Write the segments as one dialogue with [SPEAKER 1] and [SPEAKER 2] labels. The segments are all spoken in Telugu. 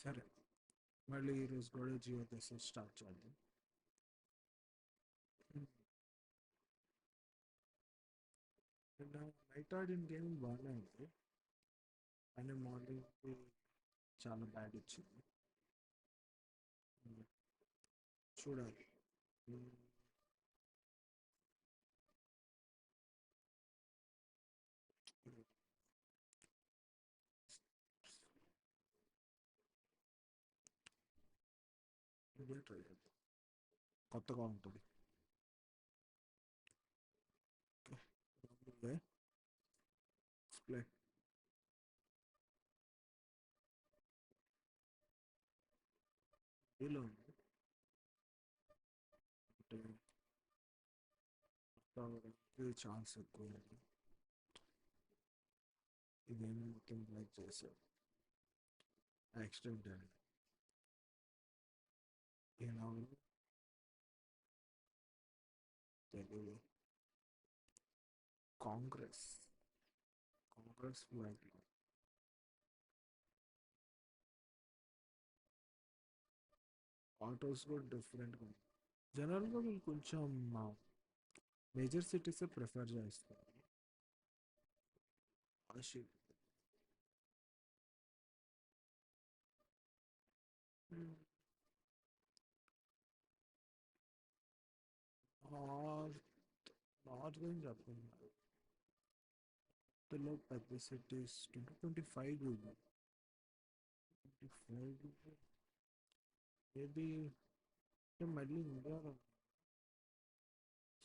[SPEAKER 1] సరే, మళ్ళీ ఈరోజు కూడా జియో దసరా స్టార్ట్ చేద్దాం. ఉమ్, నిన్న నైట్ ఆడిన గేమ్ బాగానే ఉంది, కానీ మార్నింగ్ చాలా బ్యాడ్ ఇచ్చింది. ఉమ్, చూడాలి. ఉమ్, ఇదే ట్రై చేద్దాం, కొత్తగా ఉంటుంది. Okay, play. ఇలా ఉంది అంటే ఇది ఛాన్స్ ఎక్కువ ఉంది. ఇదేమో మొత్తం బ్రేక్ చేశారు, యాక్సిడెంట్ అండి. ఇలా ఉంది, తెలుగు కాంగ్రెస్. కాంగ్రెస్ బ్లాక్. ఆటోస్ కూడా డిఫరెంట్గా ఉంది. జనరల్గా వీళ్ళు కొంచెం మేజర్ సిటీసే ప్రిఫర్ చేస్తారు. షిట్. నార్త్ నార్త్ గురించి చెప్తున్నారు. తెలుగు పెద్ద సిటీస్ 2025 25 మేబీ మళ్ళీ ఇండియాలో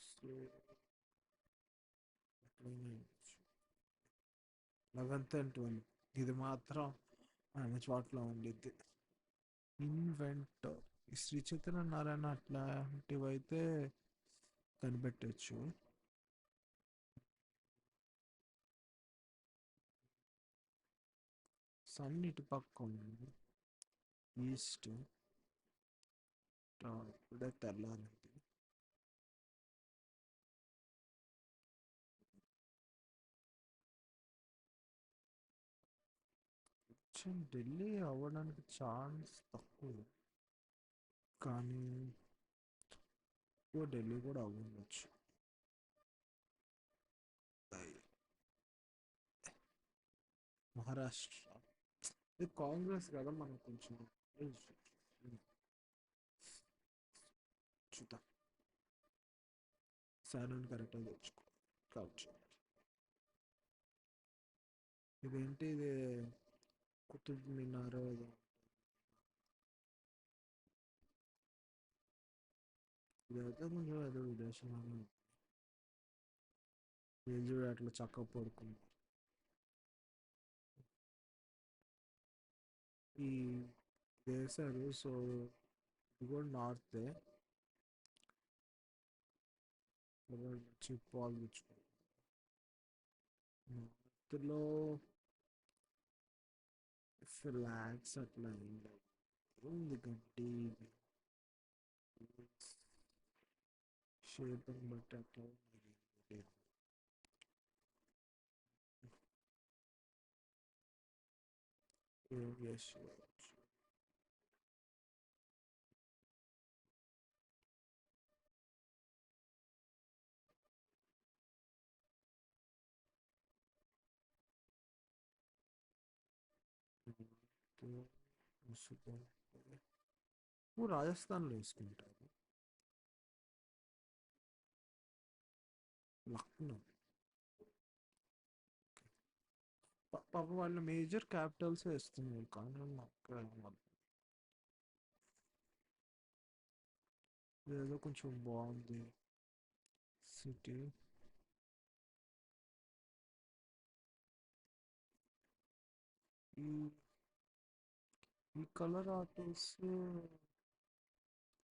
[SPEAKER 1] సో 11th and 12 ఇది మాత్రం అన్ని చోట్ల ఉండిద్ది. ఇన్వెంటర్ ఈ శ్రీ చైతన్య నారాయణ అట్లాంటివైతే కనిపెట్టచ్చు. సన్ ఇటు పక్క ఉంది, ఈస్ట్. ఇప్పుడే తెల్లారింది. కొంచెం ఢిల్లీ అవ్వడానికి ఛాన్స్ తక్కువ, కానీ ఢిల్లీ కూడా అవ్వచ్చు. మహారాష్ట్ర ఇది కాంగ్రెస్ కదా, మనం కొంచెం చూద్దాం. సార్ కరెక్ట్గా తెచ్చుకో కావచ్చు. ఇదేంటి ఇది, కుతుబ్ మినార్ ఏదో. ఇదైతే కొంచెం ఏదో విదేశంలో వీళ్ళు చూడు అట్లా చక్కగా పడుకుంది. ఈ వేశారు, సో ఇది కూడా నార్తే. మంచి పాలు తెచ్చుకో. నార్త్లో ఫ్లాగ్స్ అట్లా ఏం లేవు. ఉంది గడ్డి, షేప్ బట్టి అట్లా ఉంది. yes, నువ్వు రాజస్థాన్లో వేసుకుంటావు. లక్నో. పాప వాళ్ళ మేజర్ క్యాపిటల్స్ వేస్తున్నారు, కానీ నాకు ఏదో కొంచెం బాగుంది సిటీ. ఈ ఈ కలర్ ఆటోస్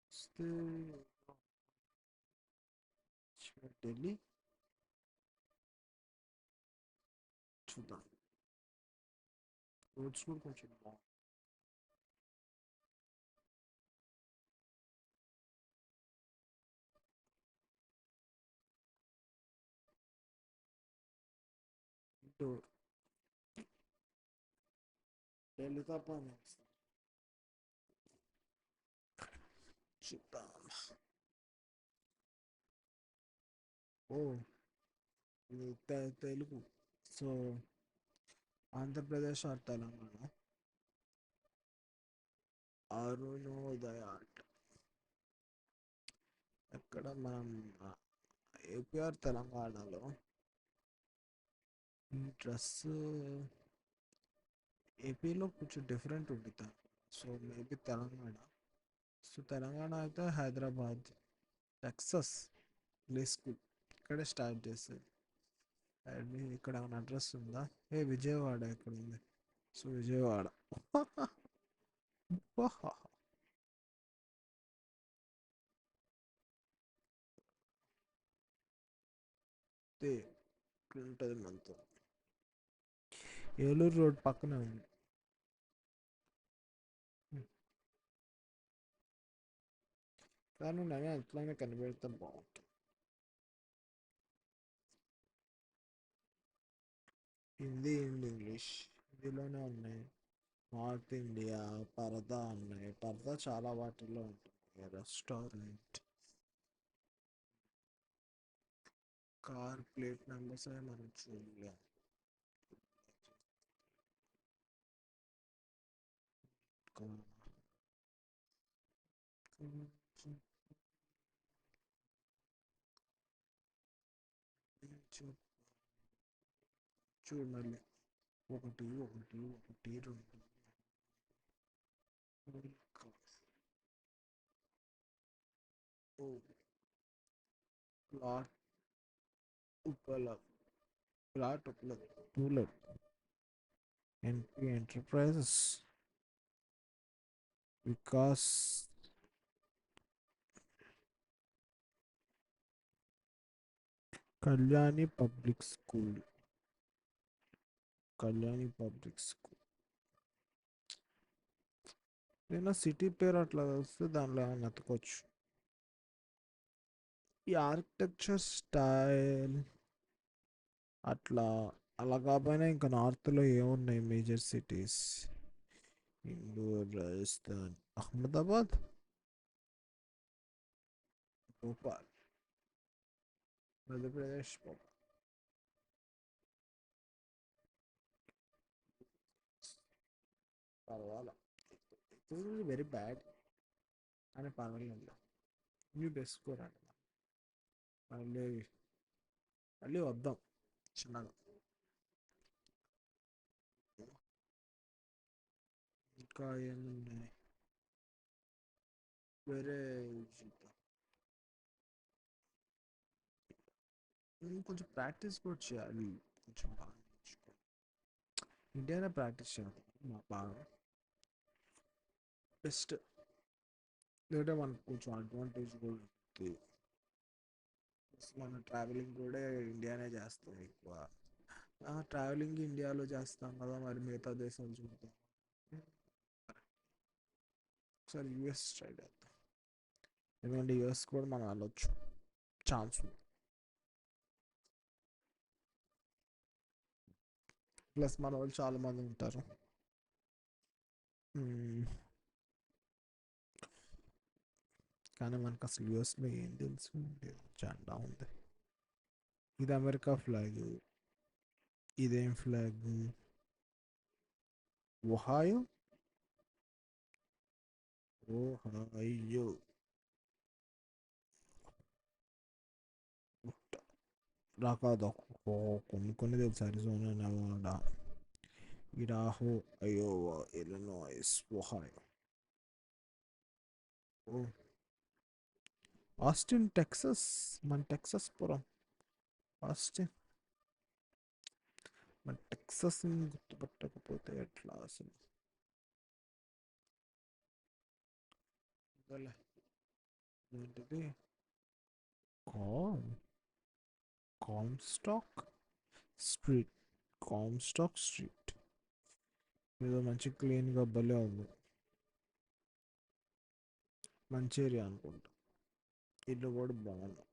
[SPEAKER 1] వస్తే ఢిల్లీ చూద్దాం. రోడ్స్ కూడా కొంచెం బాగుంది. డోర్ ఢిల్లీ తప్ప next. చూద్దాం. ఓ ఇది తెలుగు. So Andhra Pradesh or Telangana. అరుణోదయ అంటే ఎక్కడ మనం ఏపీ ఆర్ తెలంగాణలో ఈ డ్రెస్ ఏపీలో కొంచెం డిఫరెంట్ ఉంటుంది. So maybe Telangana. So Telangana అయితే హైదరాబాద్, టెక్సస్ ప్లే స్కూల్ ఇక్కడే స్టార్ట్ చేసేది. అండ్ ఇక్కడ ఏమైనా అడ్రస్ ఉందా? విజయవాడ ఇక్కడ ఉంది. సో విజయవాడ. తే ఉంటుంది మనతో. ఏలూరు రోడ్ పక్కనే ఉంది. కానీ నేను ఎట్లయినా కనిపెడితే బాగుంటుంది. హిందీ అండ్ ఇంగ్లీష్ హిందీలోనే ఉన్నాయి. నార్త్ ఇండియా పరదా ఉన్నాయి. పరదా చాలా వాటిల్లో ఉంటుంది. రెస్టారెంట్, కార్ ప్లేట్ నెంబర్స్ అవి మనం చూడలేం. చూడు మళ్ళీ ఒకటి ఒకటి ఒకటి రెండు ఓ ప్లాట్ ఉపలబ్ధ. ప్లాట్ ఉపలబ్ధ to let NP enterprises Vikas Kalyani public school. Kalyani public school ఏదైనా సిటీ పేరు అట్లా వస్తే దానిలో ఏమైనా ఎత్తుకోవచ్చు. ఈ ఆర్కిటెక్చర్ స్టైల్ అట్లా అలా కాకపోయినా ఇంకా నార్త్లో ఏమున్నాయి మేజర్ సిటీస్? ఇండోర్, రాజస్థాన్, అహ్మదాబాద్, భోపాల్, మధ్యప్రదేశ్, భోపాల్. పర్వాలా, వెరీ బ్యాడ్ అని పర్వాలేదు. న్యూ బెస్ట్ స్కోర్ అంట. మళ్ళీ మళ్ళీ వద్దాం చిన్నగా. ఇంకా ఏమున్నాయి వేరే చూద్దాం. కొంచెం ప్రాక్టీస్ కూడా చేయాలి. కొంచెం బాగా నేర్చుకోవాలి. ఇండియానే ప్రాక్టీస్ చేయాలి మా బాగా బెస్ట్. లేదంటే మనకు కొంచెం అడ్వాంటేజ్ కూడా ఉంటుంది. మన ట్రావెలింగ్ కూడా ఇండియానే చేస్తాం ఎక్కువ. ట్రావెలింగ్ ఇండియాలో చేస్తాం కదా, మరి మిగతా దేశాలు చూద్దాం. ఒకసారి యూఎస్ ట్రై చేద్దాం. ఎందుకంటే యూఎస్ కూడా మనం వెళ్ళొచ్చు, ఛాన్స్ ఉంది. ప్లస్ మన వాళ్ళు చాలా మంది ఉంటారు. కానీ మనకు అసలు యూఎస్లో ఏం తెలుసు? జెండా ఉంది. ఇది అమెరికా ఫ్లాగ్. ఇదేం ఫ్లాగ్? ఒహాయో. ఓహాయో రాకాదు. కొన్ని కొన్ని తెలుసు. Arizona, Nevada, Idaho, Iowa, Illinois, Ohio. ఓ ఆస్టిన్ టెక్సస్. మన టెక్సస్ పురం ఆస్టిన్. మన టెక్సస్ని గుర్తుపట్టకపోతే ఎట్లా అసలు? ఏంటిది? కామ్ కామ్స్టాక్ స్ట్రీట్. కామ్స్టాక్ స్ట్రీట్ ఏదో మంచి క్లీన్గా భలే ఉంది. మంచి ఏరియా అనుకుంటా. ఇల్లు కూడా బాగుంది.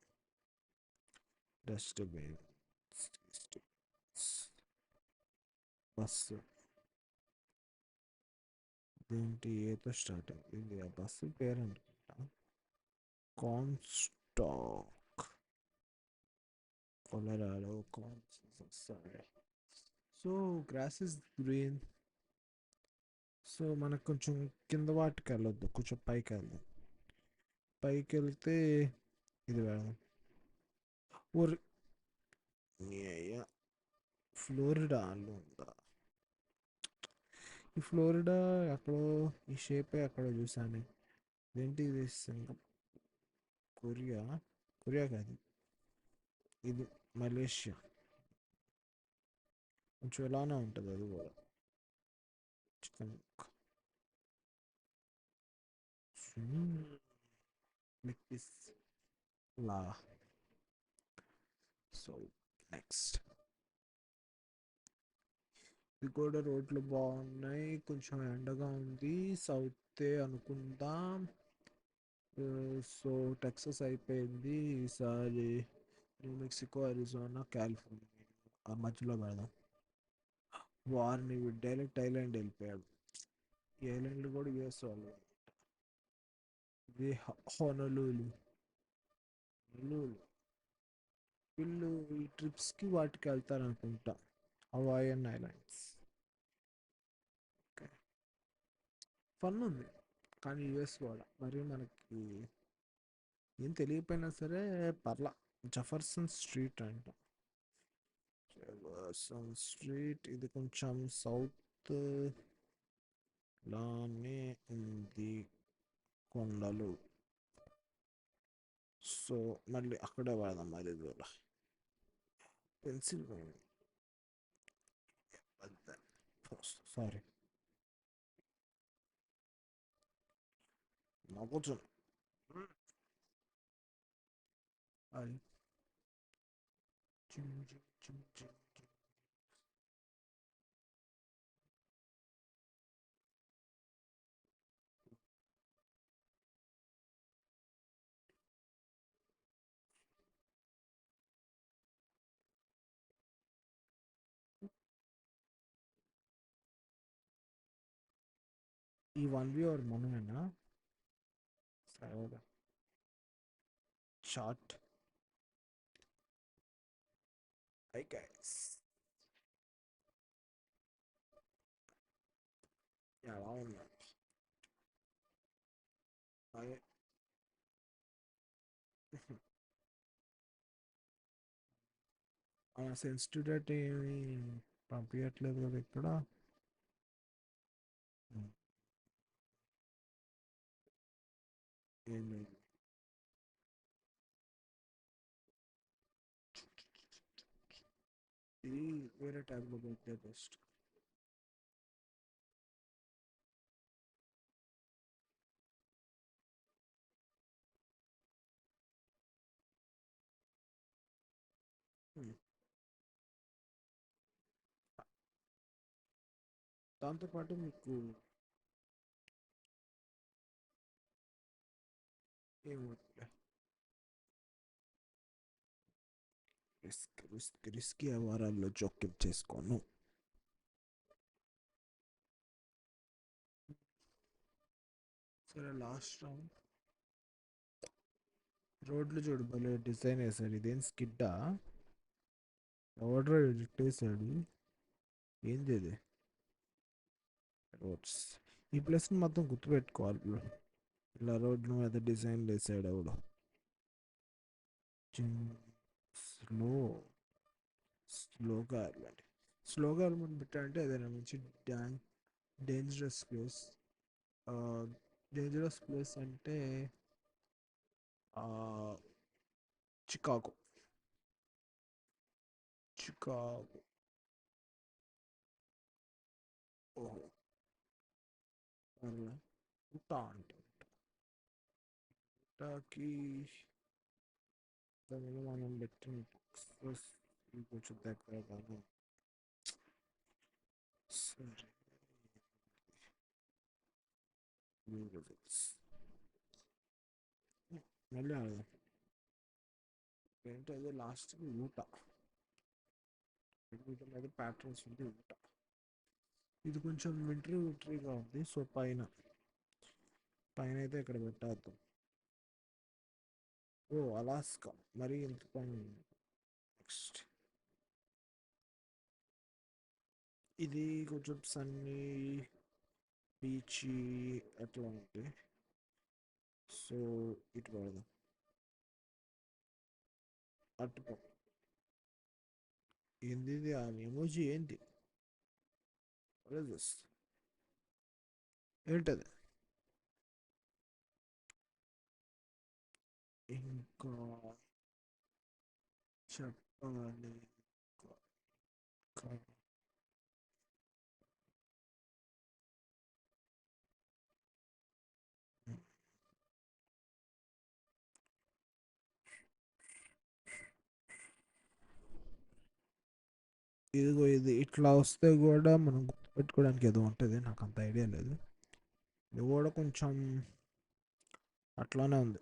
[SPEAKER 1] Dustbin, bus. దేంటి ఏతో స్టార్ట్ అయింది? ఇది ఆ బస్సు పేరు అనుకుంటా. కాన్స్టాక్, కొలరాడో సరే. So grass is green. So మనకు కొంచెం కింద వాటికి వెళ్ళొద్దు, కొంచెం పైకి వెళ్దాం. పైకి వెళ్తే ఇది వెళ్దాం. ఊర్ ఫ్లోరిడాలో ఉందా? ఈ ఫ్లోరిడా ఎక్కడో, ఈ షేపే ఎక్కడో చూసాను. ఏంటి ఇది? కొరియా, కొరియా కాదు, ఇది మలేషియా. కొంచెం ఇలానే ఉంటుంది అది కూడా. చికెన్ లెగ్ పీస్ లా. సో నెక్స్ట్, ఇది కూడా రోడ్లు బాగున్నాయి, కొంచెం ఎండగా ఉంది. సౌతే అనుకుందాం. సో టెక్సస్ అయిపోయింది, ఈసారి న్యూ మెక్సికో, అరిజోనా, కాలిఫోర్నియా ఆ మధ్యలో పెడదాం. వారిని డైరెక్ట్ ఐలాండ్ వెళ్ళిపోయాడు. ఈ ఐలాండ్లు కూడా యూఎస్ వాళ్ళు. ఇది హొనలూలు. హొనలూలు. వీళ్ళు ఈ ట్రిప్స్కి వాటికి వెళ్తారనుకుంటా, హవాయన్ ఐలాండ్స్. ఓకే, ఫన్ ఉంది. కానీ యూఎస్ కూడా మరి మనకి ఏం తెలియకపోయినా సరే పర్లా. జఫర్సన్ స్ట్రీట్ అంట. జఫర్సన్ స్ట్రీట్ ఇది కొంచెం సౌత్ లానే ఉంది, కొండలు. సో మళ్ళీ అక్కడే వాడదాం మరి దూరం. పెన్సిల్వేనియా, సారీ నవ్వుతుంది. అది చిమ్ చిమ్ చిమ్ చిమ్. ఈ వన్ వ్యూ మనమేనా? సరే, షార్ట్. హై గైస్, ఎలా ఉన్నా? అదే ఆ సెన్సిటివ్ డేటా ఏమి పంపించట్లేదు కదా ఇక్కడ. ఏం లేదు. ఇది వేరే ట్యాబ్లో పెడితే బెస్ట్. దాంతోపాటు మీకు ఏమవుతుంది, రిస్క్ వ్యవహారాల్లో జోక్యం చేసుకోను. సరే లాస్ట్ రౌండ్. రోడ్లు చూడు భలే డిజైన్ వేసాడు. ఇదేం స్కిడ్డా? ఎవడ్రా ఎడిట్ వేసాడు? ఏంది ఇది? రోడ్స్. ఈ ప్లేస్ని మొత్తం గుర్తుపెట్టుకోవాలి బ్రో. ఇలా రోడ్ల మీద డిజైన్ వేసాడు ఎవడు. స్లో, స్లోగా వెళ్ళండి. స్లోగా వెళ్ళమని పెట్టాలంటే ఏదైనా మంచి డేంజరస్ ప్లేస్. డేంజరస్ ప్లేస్ అంటే చికాగో. చికాగో. ఓహో, పర్లే. ఉటా అంటే ఉటాకి దానిలో మనం పెట్టిన టెక్సస్ కొంచెం దగ్గర కాదు. సరే, మళ్ళీ అడదాం. ఏంటి అదే లాస్ట్కి ఊట. ఊట మీద ప్యాటర్న్స్ ఉంది ఊట. ఇది కొంచెం వింటరీ వింటరీగా ఉంది. సో పైన పైన అయితే ఇక్కడ పెట్టేద్దాం. ఓ అలాస్కా మరి ఇంత నెక్స్ట్ ఇది కొంచెం సన్నీ బీచీ అట్లా ఉంది. సో ఇటు పడదాం. అటు ఏంది ఇది? ఆ ఎమోజీ ఏంటి? What is this? ఏంటది? ఇంకా చెప్పాలి. ఇంకా ఇదిగో ఇది ఇట్లా వస్తే కూడా మనం గుర్తుపెట్టుకోవడానికి ఏదో ఉంటుంది, నాకు అంత ఐడియా లేదు. ఇది కూడా కొంచెం అట్లానే ఉంది.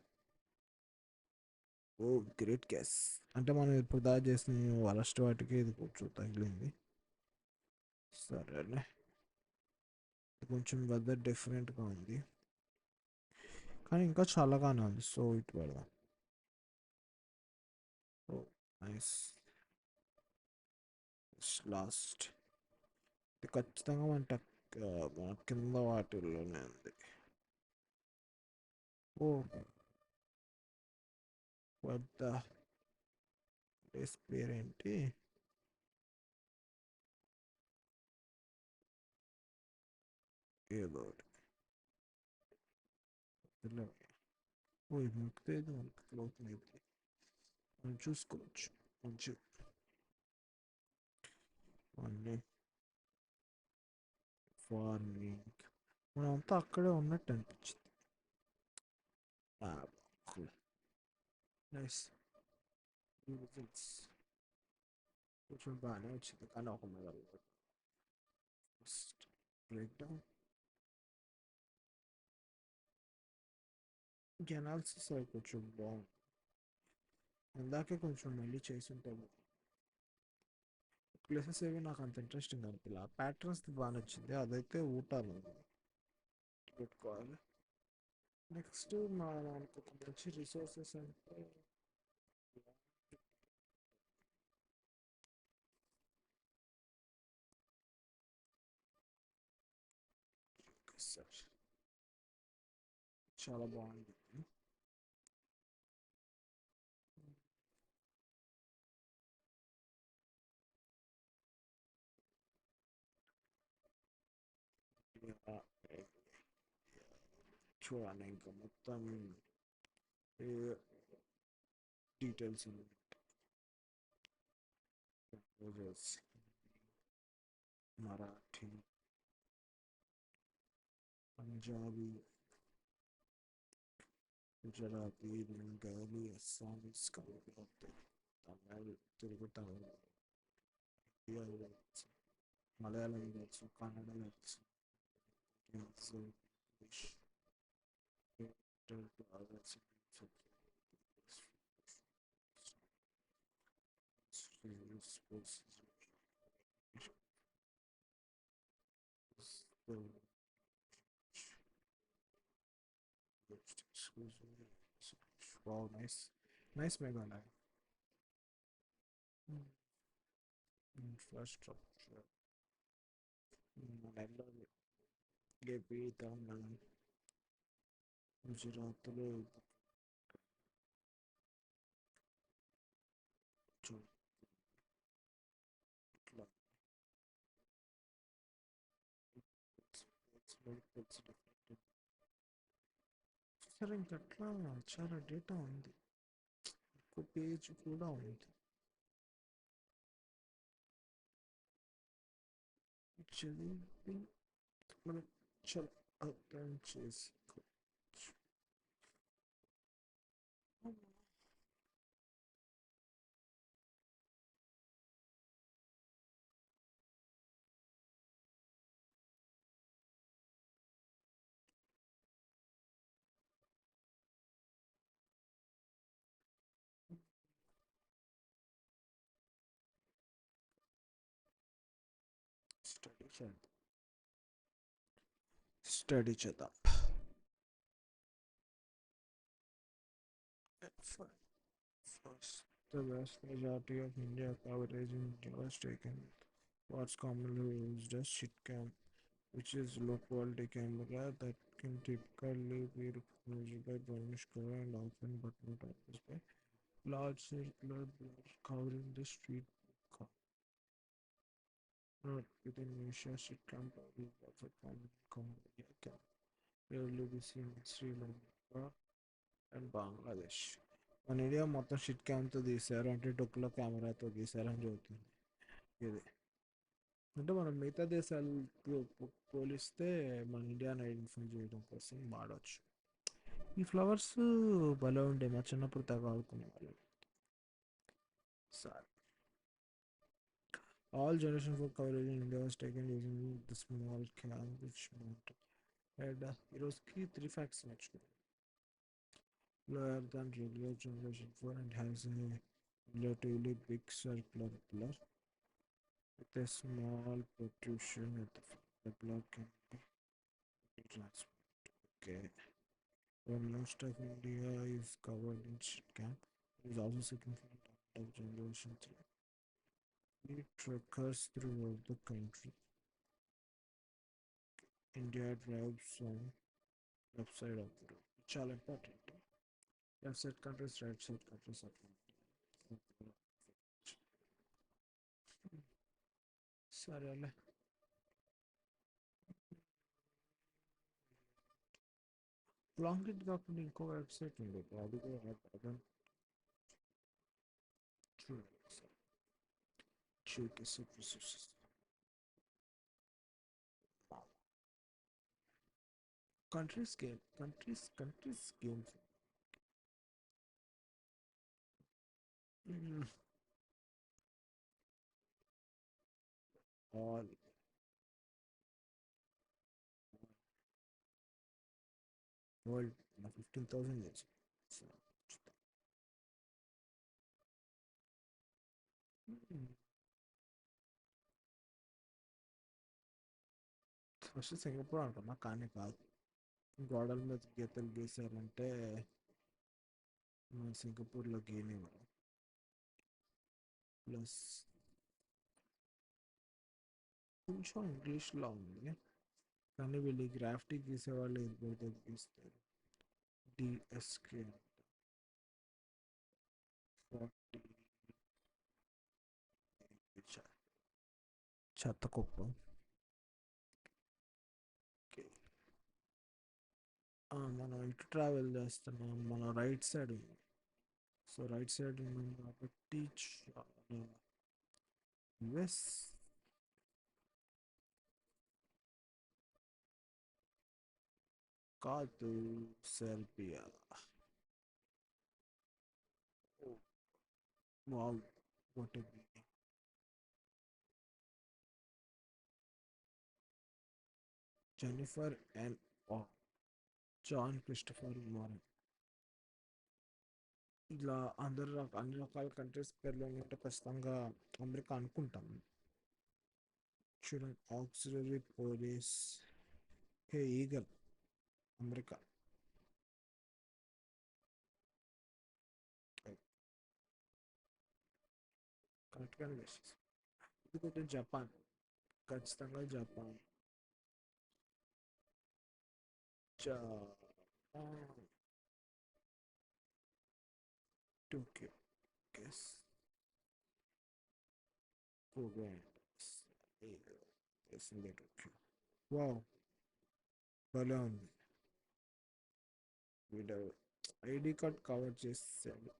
[SPEAKER 1] ఓ గ్రేట్ గ్యాస్. అంటే మనం ఇప్పుడు దాకా చేసిన వరస్ట్ వాటికి ఇది కొంచెం తగిలింది. సరేలే. ఇది కొంచెం వెదర్ డిఫరెంట్గా ఉంది, కానీ ఇంకా చల్లగానే ఉంది. సో ఇటు పెడదాం. ఓ నైస్. లాస్ట్ ఇది ఖచ్చితంగా మన కింద వాటిల్లోనే ఉంది. ఓ పెద్ద ప్లేస్ పేరేంటి? ఏదో ఒకటి తెలియదు. ఓ ఇది మొక్కితే ఇది మనకు లోతుంది. మనం చూసుకోవచ్చు మంచి అన్ని ఫార్మింగ్. మనం అంతా అక్కడే ఉన్నట్టు అనిపించింది. నైస్. రిజల్ట్స్ కొంచెం బాగానే వచ్చింది, కానీ ఒక మెదడు ఫస్ట్ బ్రేక్ డౌన్ అనాలిసిస్ అవి కొంచెం బాగుంది. ఇందాకే కొంచెం మళ్ళీ చేసి ఉంటాము. ప్లేసెస్ ఏవి నాకు అంత ఇంట్రెస్టింగ్ అనిపించలే. ప్యాటర్న్స్ బాగా నచ్చింది, అదైతే ఊటాలు పెట్టుకోవాలి. నెక్స్ట్ మనకు ఒక మంచి రిసోర్సెస్ అంటే సార్ చాలా బాగుంది. చూడాలి ఇంకా మొత్తం డీటెయిల్స్ మరాఠీ, పంజాబీ, గుజరాతీ, బెంగాలీ, అస్సామీస్, కన్నడ, తమిళ్, తెలుగు, తమిళ, హిందీ తెలుసు, మలయాళం తెలుసు, కన్నడ తెలుసు, తెలుసు, ఇంగ్లీష్, తెలుసు, wow, nice. Nice Meghalaya. Infrastructure. Manila, AP, Telangana, గుజరాత్లో ఇట్లా సరే ఇంకట్లా చాలా డేటా ఉంది. ఇంకో పేజ్ కూడా ఉంది. చదివి మనం చాలా అర్థం చేసుకోవచ్చు. స్టడీ చేద్దాం. స్టడీ చేద్దాం. First, the vast majority of India coverage in India was taken what's commonly used as shitcam, which is low quality camera that can typically be reproduced by brownish color and often but not always by large circular blur covering the street not within Asia shitcam probably was a common Cambodia can rarely be seen in Sri Lanka and Bangladesh మన ఇండియా మొత్తం షిట్ క్యామ్తో తీశారు అంటే డొక్కులో కెమెరాతో తీశారని చెబుతుంది ఇది అంటే మనం మిగతా దేశాలతో పోలిస్తే మన ఇండియాని ఐడెంటిఫై చేయడం కోసం వాడవచ్చు ఈ ఫ్లవర్స్ భలే ఉండే మా చిన్నప్పుడు తెగ ఆడుకునే వాళ్ళు sir all generation for coverage in India was taken using the small cam which mount and ఈరోజుకి 3 ఫ్యాక్ట్స్ నేర్చుకున్నాం lower than regular generation 4 and has a relatively big circular blur with a small protrusion at the front. The blur can be transparent. Okay. When most of India is covered in shitcam, it is also significant of generation 3. It occurs throughout the country. India drives on left side of the road. చాలా important left side countries right side countries అట్లా సరేలే లాంగ్ కాకుండా ఇంకో వెబ్సైట్ ఉండేది అది కూడా అదని చూడాలి సార్ చూసి countries games all world 15,000 years first Singapore అనుకున్నా కానీ కాదు గోడల మీద గీతలు గీసారంటే మన సింగపూర్లో గీనివ్వరు ప్లస్ కొంచెం ఇంగ్లీష్లో ఉంది కానీ వీళ్ళు గ్రాఫిటీ గీసేవాళ్ళు ఏదో గీస్తారు డిఎస్కే 40 చెత్త కుప్ప మనం ఇటు ట్రావెల్ చేస్తున్నాం మన రైట్ సైడ్ ఉంది సో రైట్ సైడ్ ఉన్నాం కాబట్టి చాలా యుఎస్ కాదు Serbia wow what a Jennifer and John Christopher Moran ఇలా అన్ని రకాల కంట్రీస్ పేర్లు ఉంటే ఖచ్చితంగా అమెరికా అనుకుంటాం చూడండి auxiliary police hey eagle America కరెక్ట్గానే వేసేసి ఎందుకంటే జపాన్ ఖచ్చితంగా జపాన్ టోక్యో గెస్ వేసిందే టోక్యో వావ్ భలే ఉంది వీడు ఐడి కార్డ్ కవర్ చేసాడు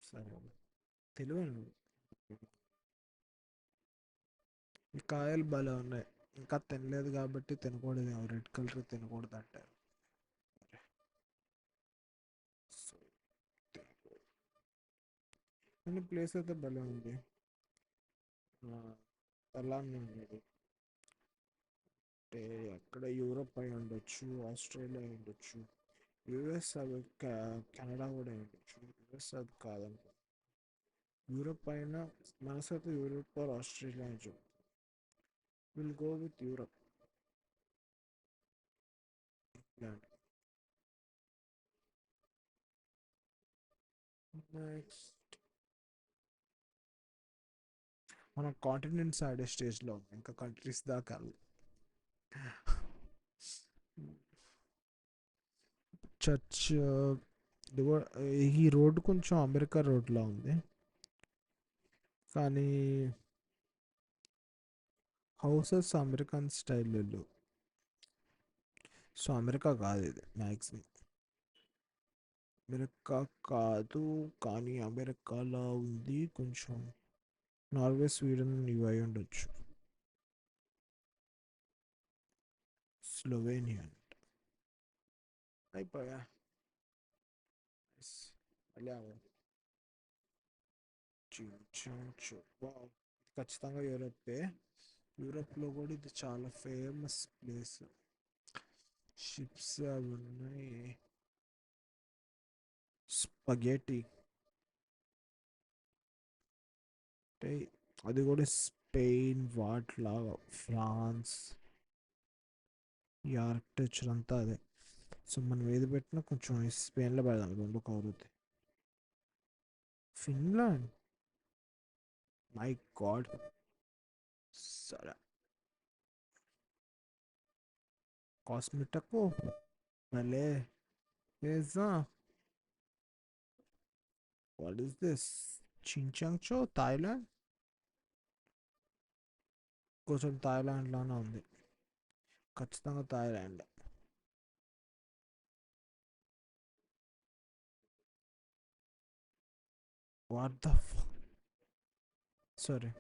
[SPEAKER 1] సరే తెలియదు ఈ కాయలు భలే ఉన్నాయి ఇంకా తినలేదు కాబట్టి తినకూడదు రెడ్ కలర్ తినకూడదు అంటారు సో కానీ ప్లేస్ అయితే భలే ఉంది ఎలా ఉన్నాడు అంటే అక్కడ యూరోప్ అయి ఉండొచ్చు ఆస్ట్రేలియా అయి ఉండొచ్చు యుఎస్ అది కెనడా కూడా అయి ఉండొచ్చు యుఎస్ అది కాదనుకో యూరోప్ అయినా మనసైతే యూరోప్ ఆర్ ఆస్ట్రేలియా అని చెప్పు will go with Europe England next మన కాంటినెంట్ సైడ్ స్టేజ్లో ఉంది, ఇంకా కంట్రీస్ దాకా చర్చ్. ఈ రోడ్ కొంచెం అమెరికా రోడ్లా ఉంది, కానీ హౌసెస్ అమెరికన్ స్టైల్ ఇల్లు. సో అమెరికా కాదు ఇది మ్యాక్సిమం. అమెరికా కాదు, కానీ అమెరికాలా ఉంది కొంచెం. నార్వే, స్వీడన్ ఇవి అయి ఉండొచ్చు. స్లోవేనియా అయిపోయా. మళ్ళీ వావ్, ఖచ్చితంగా యూరోపే. యూరోప్లో కూడా ఇది చాలా ఫేమస్ ప్లేస్. షిప్స్ అవి ఉన్నాయి. స్పగేటి అంటే అది కూడా స్పెయిన్ వాట్లాగా, ఫ్రాన్స్, ఈ ఆర్కిటెక్చర్ అంతా అదే. సో మనం ఏది పెట్టినా కొంచెం స్పెయిన్లో పెడదాం, రెండు కవర్ అవుతాయి. Finland, my god. సరే, కాస్మెటకు భలే. Pizza, what is this? చించాంగ్చో, థాయిలాండ్. కొంచెం థాయిలాండ్ లానే ఉంది, ఖచ్చితంగా Thailand. What the sorry,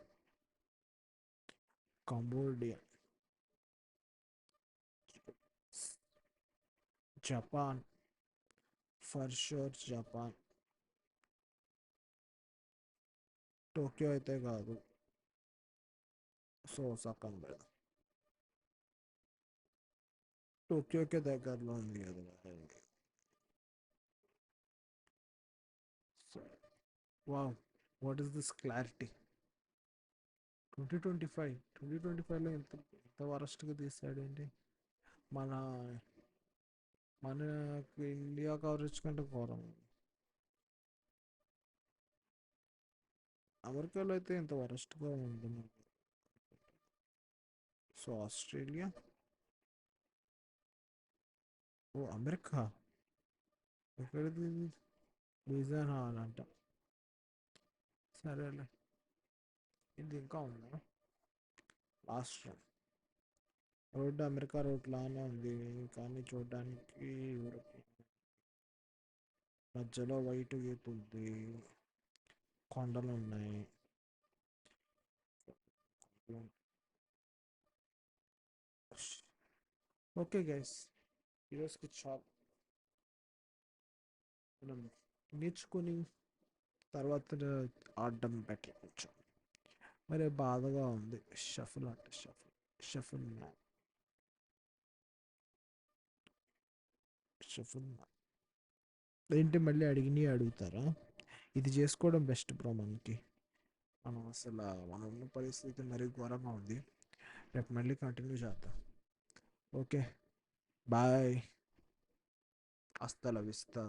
[SPEAKER 1] Cambodia. Japan, for sure Japan. Tokyo అయితే కాదు, సో సక్కం పెడదాం. టోక్యోకే దగ్గరలో ఉంది కదా. Wow, what is this clarity. 2025లో ఎంత ఎంత వరస్ట్గా తీసాడు ఏంటి. మన మనకు ఇండియా కవరేజ్ కంటే ఘోరం. అమెరికాలో అయితే ఎంత వరస్ట్గా ఉంటుంది. సో ఆస్ట్రేలియా, ఓ అమెరికా ఎక్కడిది ఇది? లూజియానా హాల్ అంట. సరేలే, ఇది ఇంకా ఉందా. లాస్ట్ రోడ్డు అమెరికా రోడ్ లానే ఉంది, కానీ చూడడానికి యూరోప్. మధ్యలో వైట్ గీత ఉంది, కొండలు ఉన్నాయి. ఓకే గైస్, ఈరోజుకి చాలు. మనం నేర్చుకొని తర్వాత ఆడడం బెటర్ కొంచెం. మరి బాధగా ఉంది. షఫుల్ అంటే shuffle, shuffle man, shuffle man. ఏంటి మళ్ళీ అడిగినవి అడుగుతారా? ఇది చేసుకోవడం బెస్ట్ బ్రో మనకి. మనం అసలు మనం ఉన్న పరిస్థితి మరీ ఘోరంగా ఉంది. రేపు మళ్ళీ కంటిన్యూ చేద్దాం. ఓకే, బాయ్, హasta la vista.